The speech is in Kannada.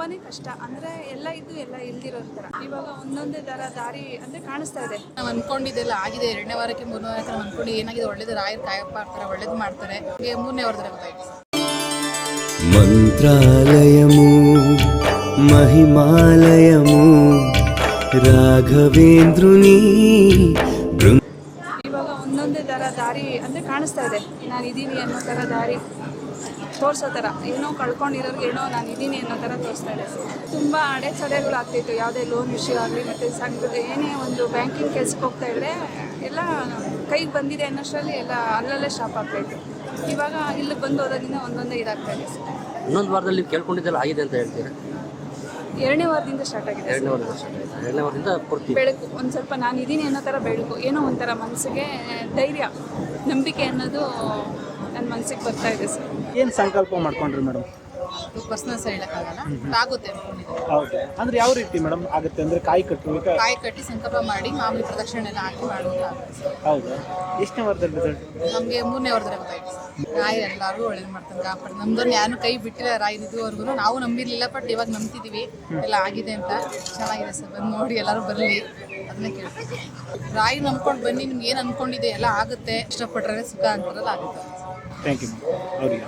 ತುಂಬಾ ಕಷ್ಟ. ಅಂದರೆ ಎಲ್ಲ ಇದ್ದು ಎಲ್ಲ ಇಲ್ದಿರೋ ಥರ. ಇವಾಗ ಒಂದೊಂದೇ ದಾರಿ ಅಂದರೆ ಕಾಣಿಸ್ತಾ ಇದೆ. ನಾವು ಅಂದ್ಕೊಂಡಿದ್ದೆಲ್ಲ ಆಗಿದೆ. 2ನೇ ವಾರಕ್ಕೆ 3ನೇ ವಾರಕ್ಕೆ ನಾವು ಅಂದ್ಕೊಂಡು ಏನಾಗಿದೆ ಒಳ್ಳೇದು ರಾಯರು ಕಾಯಪ್ಪ ಆಗ್ತಾರೆ, ಒಳ್ಳೇದು ಮಾಡ್ತಾರೆ. 3ನೇ ವಾರದಲ್ಲಿ ಗೊತ್ತಾಯ್ತು. ಮಂತ್ರಾಲಯಮು ಮಹಿಮಾಲಯಮು ರಾಘವೇಂದ್ರುನಿ. ಇವಾಗ ಒಂದೊಂದೇ ದಾರಿ ಅಂದರೆ ಕಾಣಿಸ್ತಾ ಇದೆ. ನಾನು ಇದ್ದೀನಿ ಅನ್ನೋ ಥರ ದಾರಿ ತೋರಿಸೋ ಥರ. ಏನೋ ಕಳ್ಕೊಂಡಿರೋರಿಗೆ ಏನೋ ನಾನು ಇದ್ದೀನಿ ಅನ್ನೋ ಥರ ತೋರಿಸ್ತಾ ಇದೆ. ತುಂಬ ಅಡೆತಡೆಗಳಾಗ್ತಿತ್ತು. ಯಾವುದೇ ಲೋನ್ ವಿಷಯ ಆಗಲಿ ಮತ್ತು ಸಂಘದ ಏನೇ ಒಂದು ಬ್ಯಾಂಕಿಂಗ್ ಕೆಲ್ಸಕ್ಕೆ ಹೋಗ್ತಾ ಇದ್ದರೆ ಎಲ್ಲ ಕೈಗೆ ಬಂದಿದೆ ಅನ್ನೋಷ್ಟರಲ್ಲಿ ಎಲ್ಲ ಅಲ್ಲಲ್ಲೇ ಶಾಪ್ ಆಗ್ತಾಯಿತ್ತು. ಇವಾಗ ಇಲ್ಲಿ ಬಂದು ಹೋದಾಗಿಂದ ಒಂದೊಂದೇ ಇದಾಗ್ತಾ ಇದೆ. ಇನ್ನೊಂದು ವಾರದಲ್ಲಿ ನೀವು ಕೇಳ್ಕೊಂಡಿದ್ದೆಲ್ಲ ಆಗಿದೆ ಅಂತ ಹೇಳ್ತೀರಾ? 2ನೇ ವಾರದಿಂದ ಸ್ಟಾರ್ಟ್ ಆಗಿದೆ. 2ನೇ ವಾರದಿಂದ ಪೂರ್ತಿ ಬೆಳಕು ಒಂದು ಸ್ವಲ್ಪ ನಾನು ಇದ್ದೀನಿ ಅನ್ನೋ ಥರ ಬೆಳಕು, ಏನೋ ಒಂಥರ ಮನಸ್ಸಿಗೆ ಧೈರ್ಯ, ನಂಬಿಕೆ ಅನ್ನೋದು ನನ್ನ ಮನಸ್ಸಿಗೆ ಬರ್ತಾ ಇದೆ ಸರ್. ಏನು ಸಂಕಲ್ಪ ಮಾಡ್ಕೊಂಡ್ರಿ ಮೇಡಮ್? ಪರ್ಸನಲ್ಸ್ ಹೇಳೋಕ್ಕಾಗಲ್ಲ, ಆಗುತ್ತೆ ಅನ್ಕೊಂಡಿದ್ದೀನಿ. ಹೌದು, ಅಂದ್ರೆ ಯಾವ ರೀತಿ ಮೇಡಮ್ ಆಗುತ್ತೆ? ಅಂದ್ರೆ ಕಾಯಿ ಕಟ್ಟುವಾಗ ಕಾಯಿ ಕಟ್ಟಿ ಸಂಕಲ್ಪ ಮಾಡಿ ಮಾಮೂಲಿ ಪ್ರದಕ್ಷಿಣೆ ಎಲ್ಲ ಹಾಕಿ ಮಾಡೋದು. ಹೌದಾ? ಎಷ್ಟನೇ ವಾರದಲ್ಲಿ ರಿಸಲ್ಟ್? ನಮಗೆ 3ನೇ ವಾರದಲ್ಲಿ ಗೊತ್ತಾಯ್ತು. ರಾಯರು ಎಲ್ಲರಿಗೂ ಒಳ್ಳೇದು ಮಾಡ್ತಾರೆ, ಕಾಪಾಡಿ. ನಮ್ದನ್ನು ಯಾರು ಕೈ ಬಿಟ್ಟಿಲ್ಲ ರಾಯರು ಇದುವರೆಗೂ. ನಾವು ನಂಬಿರಲಿಲ್ಲ, ಬಟ್ ಇವಾಗ ನಂಬ್ತಿದ್ದೀವಿ ಎಲ್ಲ ಆಗಿದೆ ಅಂತ. ಚೆನ್ನಾಗಿದೆ ಸರ್, ಬಂದು ನೋಡಿ ಎಲ್ಲರೂ ಬರಲಿ, ಅದನ್ನೇ ಕೇಳ್ತೀವಿ. ರಾಯಿ ನಂಬ್ಕೊಂಡು ಬನ್ನಿ, ನಿಮ್ಗೆ ಏನು ಅಂದ್ಕೊಂಡಿದೆ ಎಲ್ಲ ಆಗುತ್ತೆ. ಇಷ್ಟಪಟ್ಟರೆ ಸುಖ ಅಂತಾರಲ್ಲ ಆಗುತ್ತೆ. ಥ್ಯಾಂಕ್ ಯು ಅವರಿಗೆ.